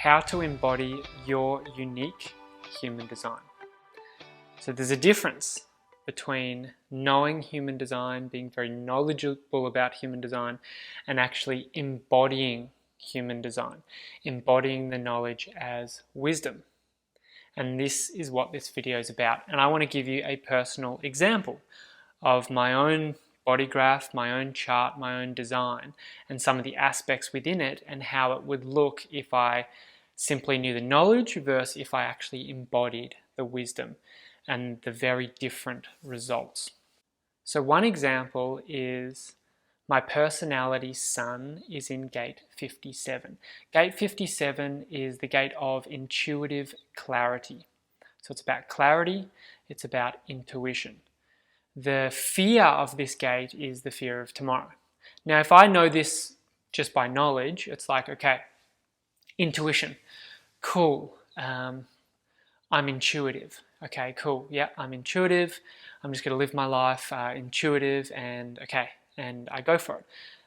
how to embody your unique human design. So there's a difference between knowing human design, being very knowledgeable about human design, and actually embodying human design, embodying the knowledge as wisdom. And this is what this video is about. And I want to give you a personal example of my own body graph, my own chart, my own design, and some of the aspects within it and how it would look if I simply knew the knowledge versus if I actually embodied the wisdom, and the very different results. So one example is my personality sun is in gate 57. Gate 57 is the gate of intuitive clarity. So it's about clarity, it's about intuition. The fear of this gate is the fear of tomorrow. Now, if I know this just by knowledge, it's like, okay, intuition, cool, I'm intuitive. Okay, cool, yeah, I'm intuitive, I'm just going to live my life intuitive, and okay, and I go for it.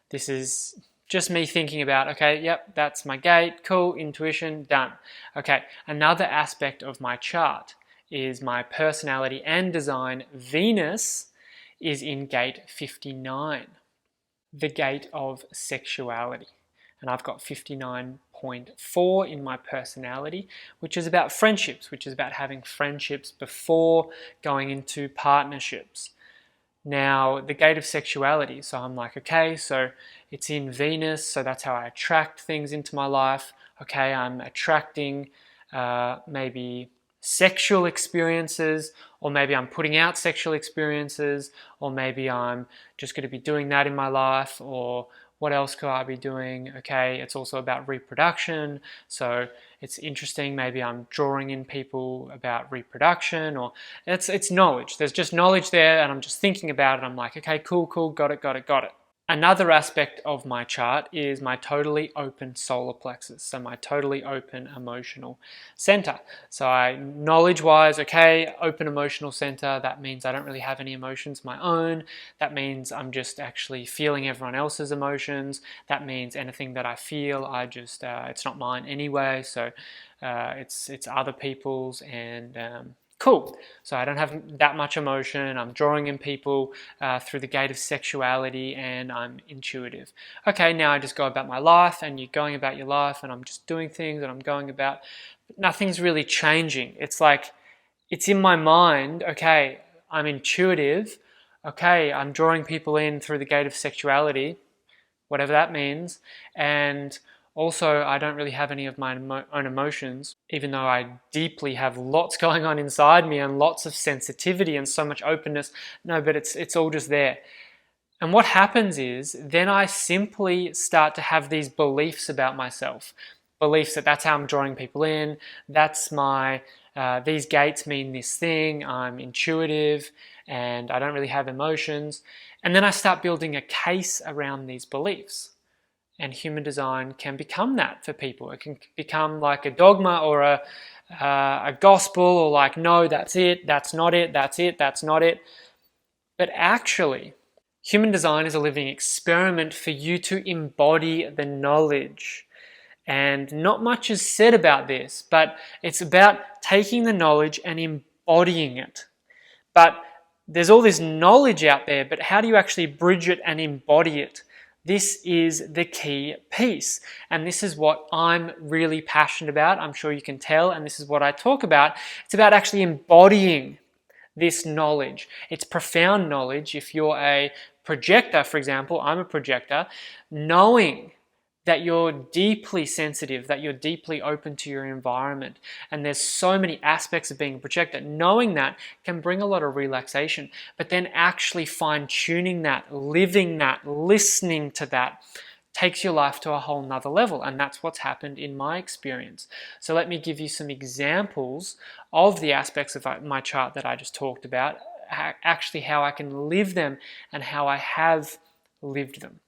This is just me thinking about, okay, yep, that's my gate, cool, intuition, done. Okay, another aspect of my chart is my personality and design. Venus is in gate 59, the gate of sexuality. And I've got 59.4 in my personality, which is about friendships, which is about having friendships before going into partnerships. Now, the gate of sexuality, so I'm like, okay, so it's in Venus, so that's how I attract things into my life. Okay, I'm attracting maybe sexual experiences, or maybe I'm putting out sexual experiences, or maybe I'm just going to be doing that in my life, or what else could I be doing? Okay, it's also about reproduction, so it's interesting, maybe I'm drawing in people about reproduction, or it's knowledge. There's just knowledge there, and I'm just thinking about it. I'm like, okay, cool, got it. Another aspect of my chart is my totally open solar plexus, so my totally open emotional center. So knowledge-wise, okay, open emotional center, that means I don't really have any emotions of my own. That means I'm just actually feeling everyone else's emotions. That means anything that I feel, it's not mine anyway, so it's other people's, and cool. So I don't have that much emotion. I'm drawing in people through the gate of sexuality, and I'm intuitive. Okay, now I just go about my life, and you're going about your life, and I'm just doing things, and I'm going about, but nothing's really changing. It's like, it's in my mind, okay, I'm intuitive, okay, I'm drawing people in through the gate of sexuality, whatever that means, and also, I don't really have any of my own emotions, even though I deeply have lots going on inside me and lots of sensitivity and so much openness. No, but it's all just there. And what happens is, then I simply start to have these beliefs about myself. Beliefs that that's how I'm drawing people in, that's my, these gates mean this thing, I'm intuitive, and I don't really have emotions. And then I start building a case around these beliefs. And human design can become that for people. It can become like a dogma or a gospel, or like, no, that's it, that's not it, that's it, that's not it. But actually, human design is a living experiment for you to embody the knowledge. And not much is said about this, but it's about taking the knowledge and embodying it. But there's all this knowledge out there, but how do you actually bridge it and embody it? This is the key piece, and this is what I'm really passionate about. I'm sure you can tell, and this is what I talk about. It's about actually embodying this knowledge. It's profound knowledge. If you're a projector, for example, I'm a projector, knowing that you're deeply sensitive, that you're deeply open to your environment, and there's so many aspects of being a projector. Knowing that can bring a lot of relaxation, but then actually fine-tuning that, living that, listening to that, takes your life to a whole nother level, and that's what's happened in my experience. So let me give you some examples of the aspects of my chart that I just talked about, actually how I can live them and how I have lived them.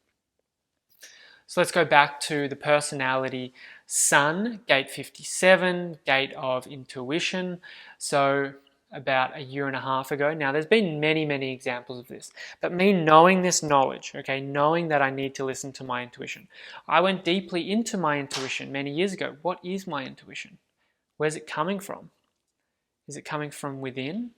So let's go back to the personality sun, gate 57, gate of intuition. So about a year and a half ago. Now, there's been many, many examples of this, but me knowing this knowledge, okay, knowing that I need to listen to my intuition, I went deeply into my intuition many years ago. What is my intuition? Where's it coming from? Is it coming from within?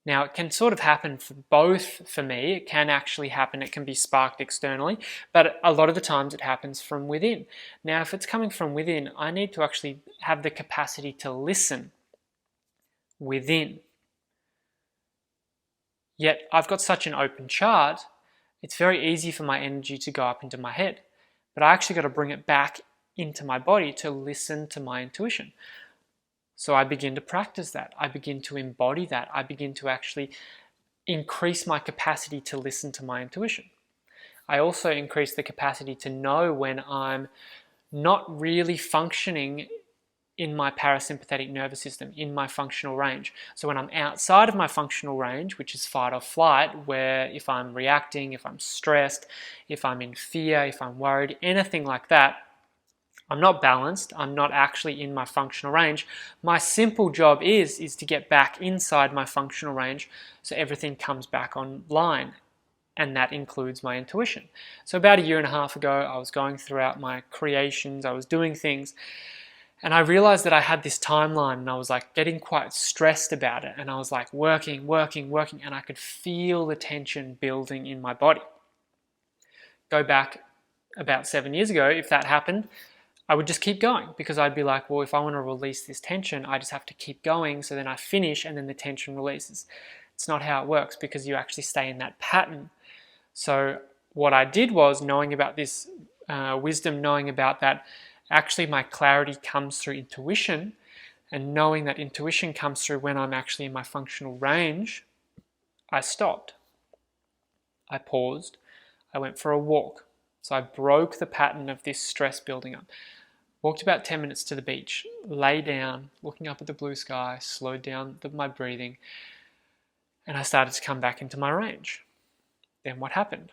Now, it can sort of happen for both for me. It can actually happen, it can be sparked externally, but a lot of the times it happens from within. Now, if it's coming from within, I need to actually have the capacity to listen within. Yet, I've got such an open chart, it's very easy for my energy to go up into my head, but I actually got to bring it back into my body to listen to my intuition. So I begin to practice that. I begin to embody that. I begin to actually increase my capacity to listen to my intuition. I also increase the capacity to know when I'm not really functioning in my parasympathetic nervous system, in my functional range. So when I'm outside of my functional range, which is fight or flight, where if I'm reacting, if I'm stressed, if I'm in fear, if I'm worried, anything like that, I'm not balanced, I'm not actually in my functional range. My simple job is to get back inside my functional range so everything comes back online, and that includes my intuition. So about a year and a half ago, I was going throughout my creations, I was doing things, and I realized that I had this timeline and I was like getting quite stressed about it, and I was like working, and I could feel the tension building in my body. Go back about 7 years ago, if that happened, I would just keep going because I'd be like, well, if I want to release this tension, I just have to keep going. So then I finish and then the tension releases. It's not how it works because you actually stay in that pattern. So what I did was, knowing about this wisdom, knowing about that, actually my clarity comes through intuition, and knowing that intuition comes through when I'm actually in my functional range, I stopped. I paused. I went for a walk. So I broke the pattern of this stress building up. Walked about 10 minutes to the beach, lay down, looking up at the blue sky, slowed down my breathing, and I started to come back into my range. Then what happened?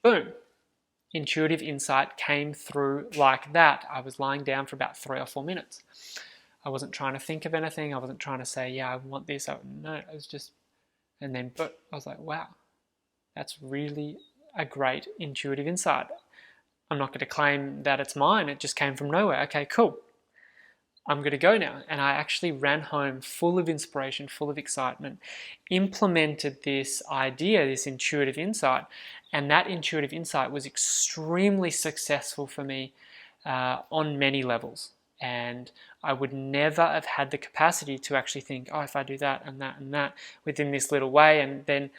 Boom. Intuitive insight came through like that. I was lying down for about 3 or 4 minutes. I wasn't trying to think of anything. I wasn't trying to say, yeah, I want this. No, it was just, and then I was like, wow, that's really a great intuitive insight. I'm not going to claim that it's mine. It just came from nowhere. Okay, cool. I'm going to go now. And I actually ran home full of inspiration, full of excitement, implemented this idea, this intuitive insight. And that intuitive insight was extremely successful for me on many levels. And I would never have had the capacity to actually think, oh, if I do that and that and that within this little way, and then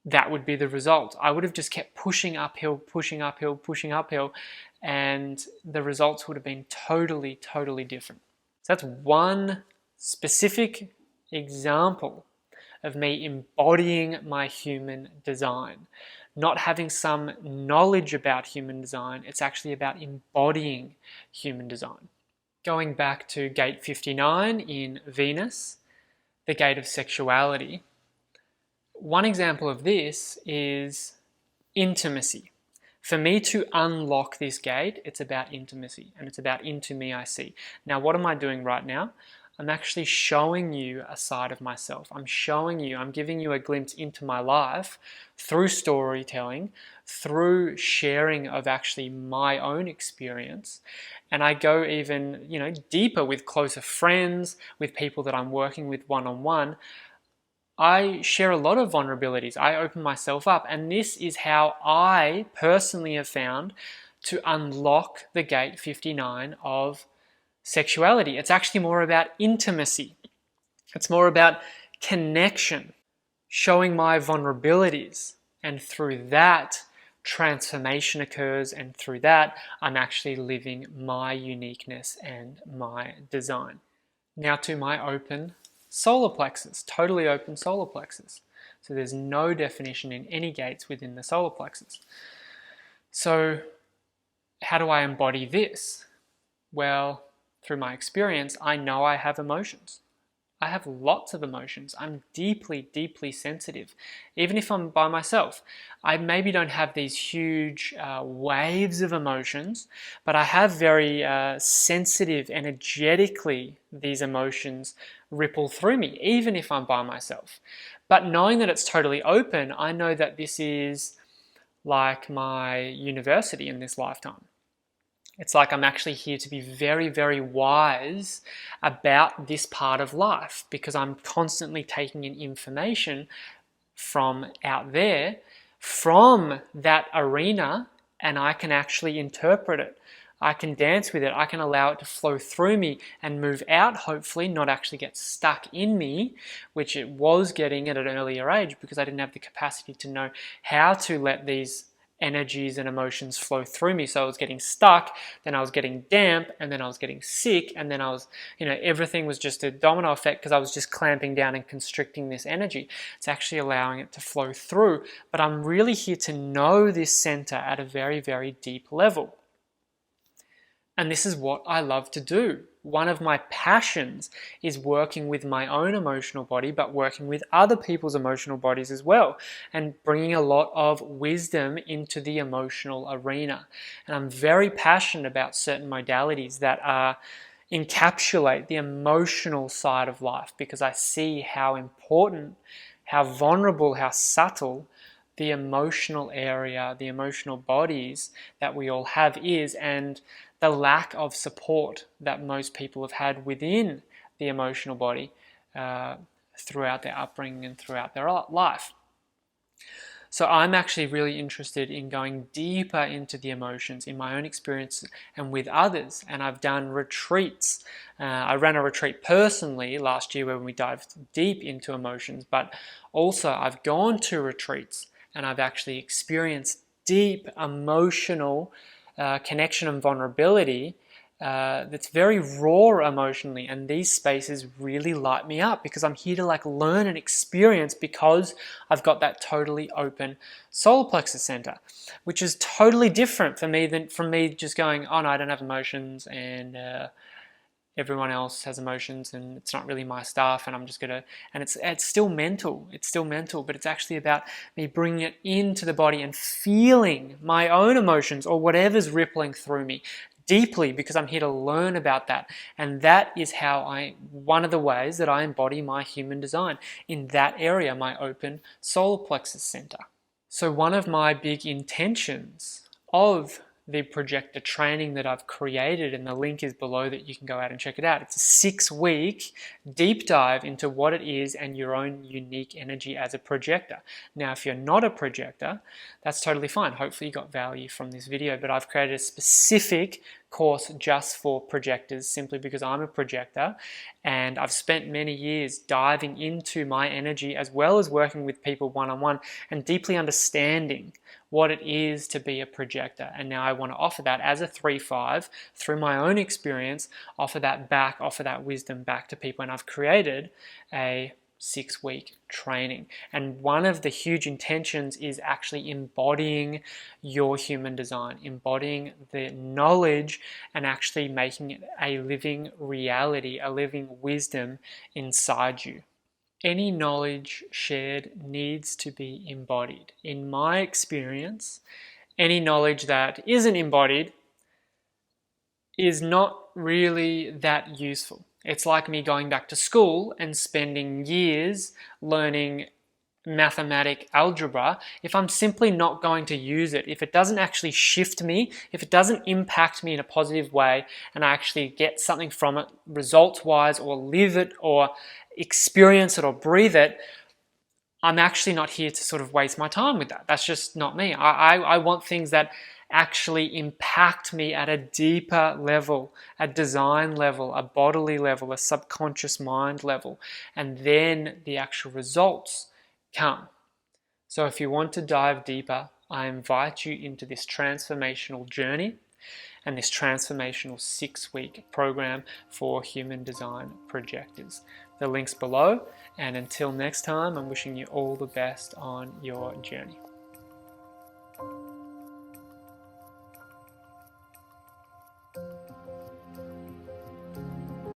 that would be the result. I would have just kept pushing uphill, and the results would have been totally, totally different. So that's one specific example of me embodying my human design. Not having some knowledge about human design, it's actually about embodying human design. Going back to gate 59 in Venus, the gate of sexuality, one example of this is intimacy. For me to unlock this gate, it's about intimacy, and it's about into me I see. Now, what am I doing right now? I'm actually showing you a side of myself. I'm giving you a glimpse into my life through storytelling, through sharing of actually my own experience. And I go even, deeper with closer friends, with people that I'm working with one-on-one. I share a lot of vulnerabilities. I open myself up, and this is how I personally have found to unlock the gate 59 of sexuality. It's actually more about intimacy. It's more about connection, showing my vulnerabilities, and through that, transformation occurs, and through that, I'm actually living my uniqueness and my design. Now to my open solar plexus, totally open solar plexus. So there's no definition in any gates within the solar plexus. So how do I embody this? Well, through my experience, I know I have emotions. I have lots of emotions. I'm deeply, deeply sensitive. Even if I'm by myself, I maybe don't have these huge waves of emotions, but I have very sensitive, energetically, these emotions ripple through me, even if I'm by myself. But knowing that it's totally open, I know that this is like my university in this lifetime. It's like I'm actually here to be very, very wise about this part of life because I'm constantly taking in information from out there, from that arena, and I can actually interpret it. I can dance with it. I can allow it to flow through me and move out, hopefully, not actually get stuck in me, which it was getting at an earlier age because I didn't have the capacity to know how to let these energies and emotions flow through me. So I was getting stuck, then I was getting damp, and then I was getting sick, and then I was, everything was just a domino effect because I was just clamping down and constricting this energy. It's actually allowing it to flow through. But I'm really here to know this center at a very, very deep level. And this is what I love to do. One of my passions is working with my own emotional body, but working with other people's emotional bodies as well, and bringing a lot of wisdom into the emotional arena. And I'm very passionate about certain modalities that encapsulate the emotional side of life because I see how important, how vulnerable, how subtle the emotional area, the emotional bodies that we all have is, and the lack of support that most people have had within the emotional body throughout their upbringing and throughout their life. So I'm actually really interested in going deeper into the emotions in my own experience and with others. And I've done retreats. I ran a retreat personally last year when we dived deep into emotions, but also I've gone to retreats and I've actually experienced deep emotional connection and vulnerability that's very raw emotionally, and these spaces really light me up because I'm here to learn and experience because I've got that totally open solar plexus center, which is totally different for me than from me just going, oh no, I don't have emotions and everyone else has emotions and it's not really my stuff and I'm just gonna, and it's still mental, but it's actually about me bringing it into the body and feeling my own emotions or whatever's rippling through me deeply because I'm here to learn about that. And that is how one of the ways that I embody my human design in that area, my open solar plexus center. So one of my big intentions of the Projector training that I've created, and the link is below that you can go out and check it out. It's a 6-week deep dive into what it is and your own unique energy as a projector. Now, if you're not a projector, that's totally fine. Hopefully you got value from this video, but I've created a specific course just for projectors simply because I'm a projector and I've spent many years diving into my energy as well as working with people one-on-one and deeply understanding what it is to be a projector. And now I want to offer that as a 3-5 through my own experience, offer that wisdom back to people. And I've created a 6-week training. And one of the huge intentions is actually embodying your human design, embodying the knowledge and actually making it a living reality, a living wisdom inside you. Any knowledge shared needs to be embodied. In my experience, any knowledge that isn't embodied is not really that useful. It's like me going back to school and spending years learning mathematic algebra. If I'm simply not going to use it, if it doesn't actually shift me, if it doesn't impact me in a positive way, and I actually get something from it results-wise or live it or experience it or breathe it, I'm actually not here to sort of waste my time with that. That's just not me. I want things that actually impact me at a deeper level, a design level, a bodily level, a subconscious mind level, and then the actual results come. So if you want to dive deeper, I invite you into this transformational journey and this transformational 6-week program for human design projectors. The link's below, and until next time, I'm wishing you all the best on your journey.